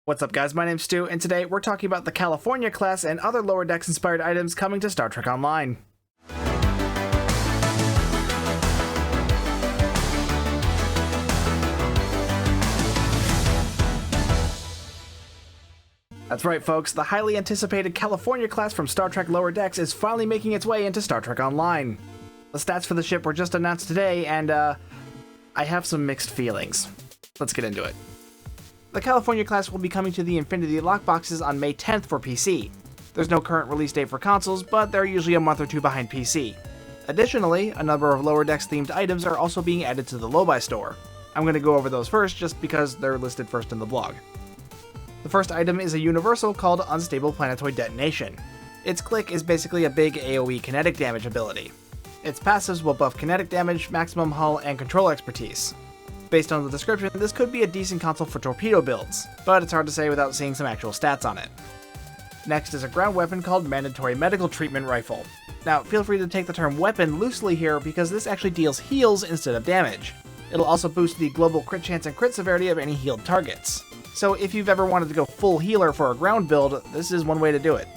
What's up guys, my name's Stu, and today we're talking about the California class and other Lower Decks inspired items coming to Star Trek Online. That's right folks, the highly anticipated California class from Star Trek Lower Decks is finally making its way into Star Trek Online. The stats for the ship were just announced today, and I have some mixed feelings. Let's get into it. The California class will be coming to the Infinity lockboxes on May 10th for PC. There's no current release date for consoles, but they're usually a month or two behind PC. Additionally, a number of Lower Decks themed items are also being added to the Lobi store. I'm going to go over those first just because they're listed first in the blog. The first item is a universal called Unstable Planetoid Detonation. Its click is basically a big AoE kinetic damage ability. Its passives will buff kinetic damage, maximum hull, and control expertise. Based on the description, this could be a decent console for torpedo builds, but it's hard to say without seeing some actual stats on it. Next is a ground weapon called Mandatory Medical Treatment Rifle. Now, feel free to take the term weapon loosely here because this actually deals heals instead of damage. It'll also boost the global crit chance and crit severity of any healed targets. So if you've ever wanted to go full healer for a ground build, this is one way to do it.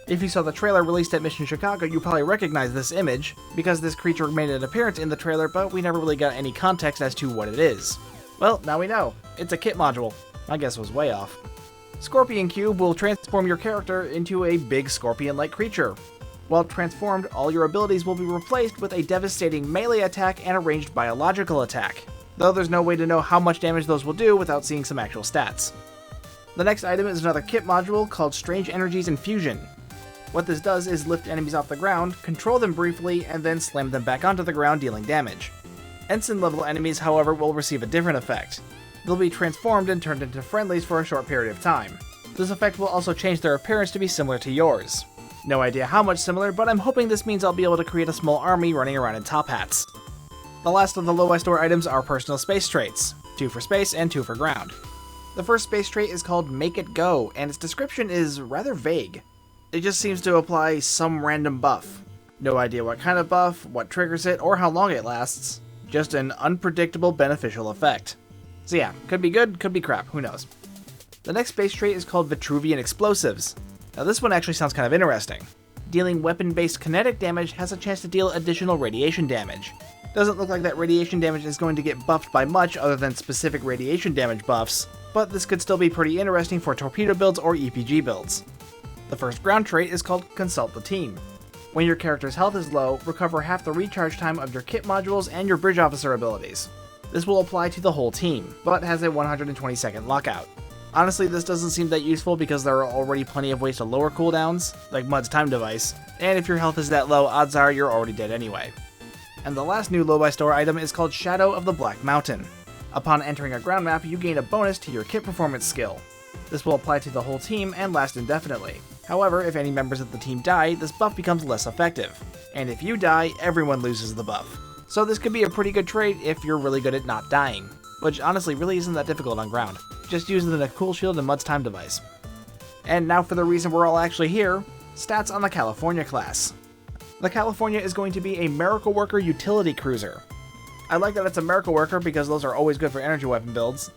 If you saw the trailer released at Mission Chicago, you probably recognize this image, because this creature made an appearance in the trailer, but we never really got any context as to what it is. Well, now we know. It's a kit module. My guess was way off. Scorpion Cube will transform your character into a big scorpion-like creature. While transformed, all your abilities will be replaced with a devastating melee attack and a ranged biological attack, though there's no way to know how much damage those will do without seeing some actual stats. The next item is another kit module called Strange Energies Infusion. What this does is lift enemies off the ground, control them briefly, and then slam them back onto the ground dealing damage. Ensign level enemies, however, will receive a different effect. They'll be transformed and turned into friendlies for a short period of time. This effect will also change their appearance to be similar to yours. No idea how much similar, but I'm hoping this means I'll be able to create a small army running around in top hats. The last of the Lobi store items are personal space traits, 2 for space and 2 for ground. The first space trait is called Make It Go, and its description is rather vague. It just seems to apply some random buff. No idea what kind of buff, what triggers it, or how long it lasts. Just an unpredictable beneficial effect. So yeah, could be good, could be crap, who knows. The next space trait is called Vitruvian Explosives. Now this one actually sounds kind of interesting. Dealing weapon-based kinetic damage has a chance to deal additional radiation damage. Doesn't look like that radiation damage is going to get buffed by much other than specific radiation damage buffs, but this could still be pretty interesting for torpedo builds or EPG builds. The first ground trait is called Consult the Team. When your character's health is low, recover half the recharge time of your kit modules and your bridge officer abilities. This will apply to the whole team, but has a 120-second lockout. Honestly, this doesn't seem that useful because there are already plenty of ways to lower cooldowns, like Mud's time device, and if your health is that low, odds are you're already dead anyway. And the last new Lobi store item is called Shadow of the Black Mountain. Upon entering a ground map, you gain a bonus to your kit performance skill. This will apply to the whole team and last indefinitely. However, if any members of the team die, this buff becomes less effective. And if you die, everyone loses the buff. So this could be a pretty good trait if you're really good at not dying, which honestly really isn't that difficult on ground. Just use the cool shield and Mud's time device. And now for the reason we're all actually here, stats on the California class. The California is going to be a Miracle Worker utility cruiser. I like that it's a Miracle Worker because those are always good for energy weapon builds.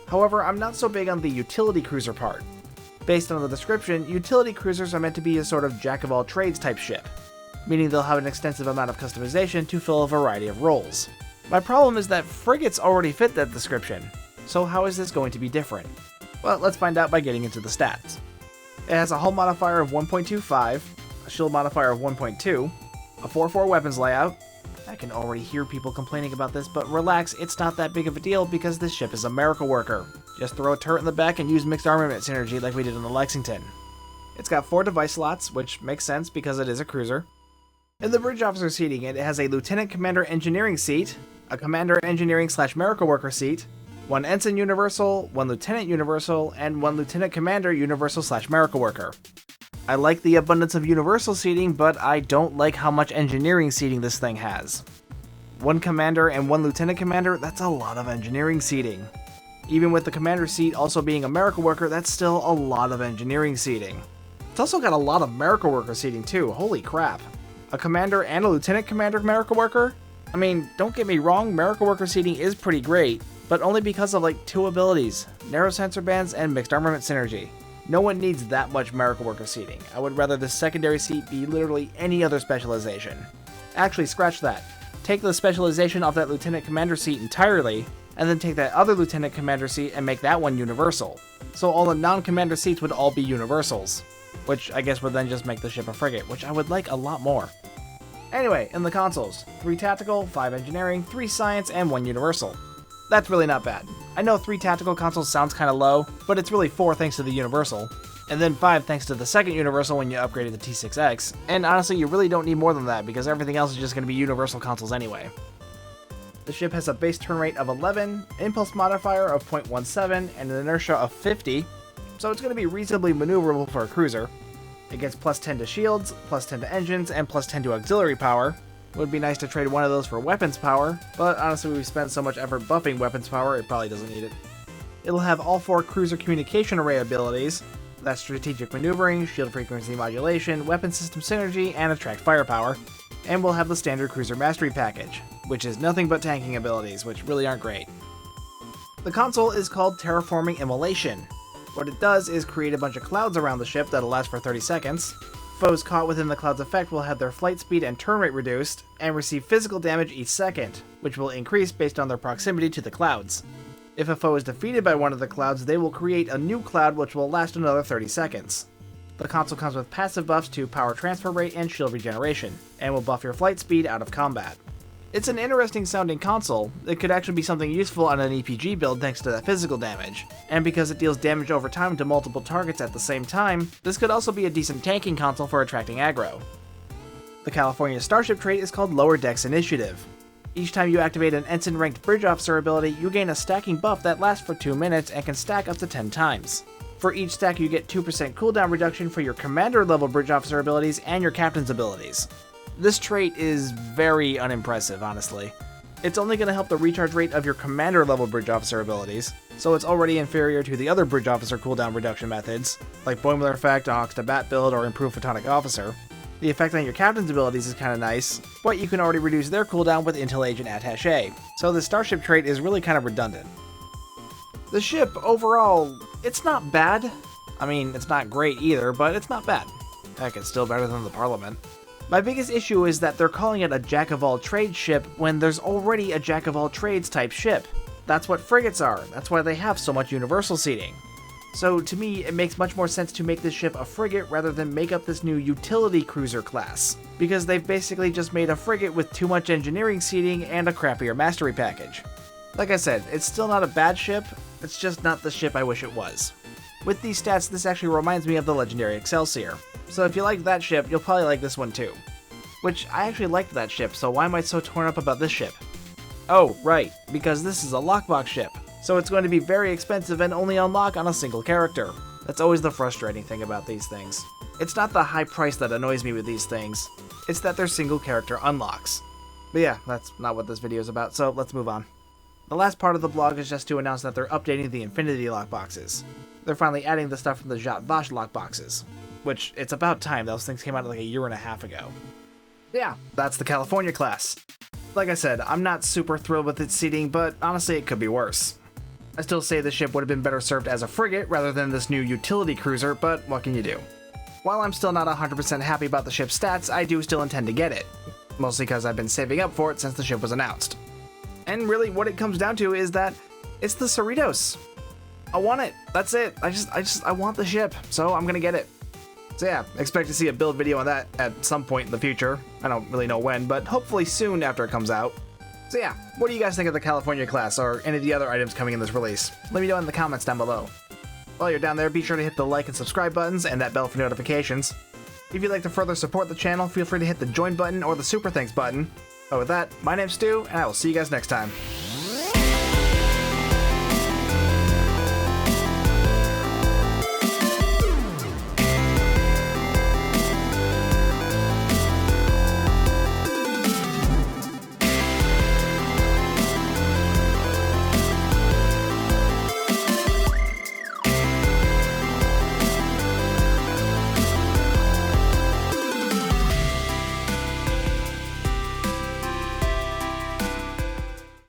However, I'm not so big on the utility cruiser part. Based on the description, utility cruisers are meant to be a sort of jack-of-all-trades type ship, meaning they'll have an extensive amount of customization to fill a variety of roles. My problem is that frigates already fit that description, so how is this going to be different? Well, let's find out by getting into the stats. It has a hull modifier of 1.25, a shield modifier of 1.2, a 4-4 weapons layout. I can already hear people complaining about this, but relax, it's not that big of a deal because this ship is a Miracle Worker. Just throw a turret in the back and use mixed armament synergy like we did on the Lexington. It's got 4 device slots, which makes sense because it is a cruiser. In the bridge officer seating, it has a Lieutenant Commander Engineering seat, a Commander Engineering / Miracle Worker seat, 1 Ensign Universal, 1 Lieutenant Universal, and 1 Lieutenant Commander Universal / Miracle Worker. I like the abundance of universal seating, but I don't like how much engineering seating this thing has. 1 Commander and 1 Lieutenant Commander, that's a lot of engineering seating. Even with the Commander seat also being a Miracle Worker, that's still a lot of engineering seating. It's also got a lot of Miracle Worker seating too, holy crap. A Commander and a Lieutenant Commander Miracle Worker? I mean, don't get me wrong, Miracle Worker seating is pretty great, but only because of like 2 abilities, narrow sensor bands and mixed armament synergy. No one needs that much Miracle Worker seating. I would rather the secondary seat be literally any other specialization. Actually, scratch that. Take the specialization off that Lieutenant Commander seat entirely, and then take that other Lieutenant Commander seat and make that one universal. So all the non-commander seats would all be universals, which I guess would then just make the ship a frigate, which I would like a lot more. Anyway, in the consoles, 3 tactical, 5 engineering, 3 science, and 1 universal. That's really not bad. I know 3 tactical consoles sounds kinda low, but it's really 4 thanks to the universal, and then 5 thanks to the second universal when you upgraded the T6X, and honestly you really don't need more than that because everything else is just going to be universal consoles anyway. The ship has a base turn rate of 11, impulse modifier of 0.17, and an inertia of 50, so it's going to be reasonably maneuverable for a cruiser. It gets plus 10 to shields, plus 10 to engines, and plus 10 to auxiliary power. It would be nice to trade one of those for weapons power, but honestly we've spent so much effort buffing weapons power, it probably doesn't need it. It'll have all 4 cruiser communication array abilities. That's strategic maneuvering, shield frequency modulation, weapon system synergy, and attract firepower. And we'll have the standard cruiser mastery package, which is nothing but tanking abilities, which really aren't great. The console is called Terraforming Immolation. What it does is create a bunch of clouds around the ship that'll last for 30 seconds. Foes caught within the cloud's effect will have their flight speed and turn rate reduced, and receive physical damage each second, which will increase based on their proximity to the clouds. If a foe is defeated by one of the clouds, they will create a new cloud which will last another 30 seconds. The console comes with passive buffs to power transfer rate and shield regeneration, and will buff your flight speed out of combat. It's an interesting sounding console. It could actually be something useful on an EPG build thanks to that physical damage, and because it deals damage over time to multiple targets at the same time, this could also be a decent tanking console for attracting aggro. The California Starship trait is called Lower Decks Initiative. Each time you activate an Ensign ranked bridge officer ability, you gain a stacking buff that lasts for 2 minutes and can stack up to 10 times. For each stack you get 2% cooldown reduction for your commander level bridge officer abilities and your captain's abilities. This trait is very unimpressive, honestly. It's only going to help the recharge rate of your commander level bridge officer abilities, so it's already inferior to the other bridge officer cooldown reduction methods, like Boimler Effect, Ox to Bat build, or Improved Photonic Officer. The effect on your captain's abilities is kinda nice, but you can already reduce their cooldown with Intel Agent Attaché, so the Starship trait is really kind of redundant. The ship, overall, it's not bad. I mean, it's not great either, but it's not bad. Heck, it's still better than the Parliament. My biggest issue is that they're calling it a jack-of-all-trades ship when there's already a jack-of-all-trades type ship. That's what frigates are, that's why they have so much universal seating. So to me, it makes much more sense to make this ship a frigate rather than make up this new utility cruiser class, because they've basically just made a frigate with too much engineering seating and a crappier mastery package. Like I said, it's still not a bad ship, it's just not the ship I wish it was. With these stats, this actually reminds me of the legendary Excelsior, so if you like that ship, you'll probably like this one too. Which, I actually liked that ship, so why am I so torn up about this ship? Oh, right, because this is a lockbox ship. So it's going to be very expensive and only unlock on a single character. That's always the frustrating thing about these things. It's not the high price that annoys me with these things, it's that they're single character unlocks. But yeah, that's not what this video is about, so let's move on. The last part of the blog is just to announce that they're updating the Infinity lockboxes. They're finally adding the stuff from the Jat Vash lockboxes, which it's about time. Those things came out like a year and a half ago. Yeah, that's the California class. Like I said, I'm not super thrilled with its seating, but honestly it could be worse. I still say the ship would have been better served as a frigate rather than this new utility cruiser, but what can you do? While I'm still not 100% happy about the ship's stats, I do still intend to get it. Mostly because I've been saving up for it since the ship was announced. And really what it comes down to is that it's the Cerritos. I want it. That's it. I want the ship, so I'm gonna get it. So yeah, expect to see a build video on that at some point in the future. I don't really know when, but hopefully soon after it comes out. So yeah, what do you guys think of the California class or any of the other items coming in this release? Let me know in the comments down below. While you're down there, be sure to hit the like and subscribe buttons and that bell for notifications. If you'd like to further support the channel, feel free to hit the join button or the super thanks button. But with that, my name's Stu, and I will see you guys next time.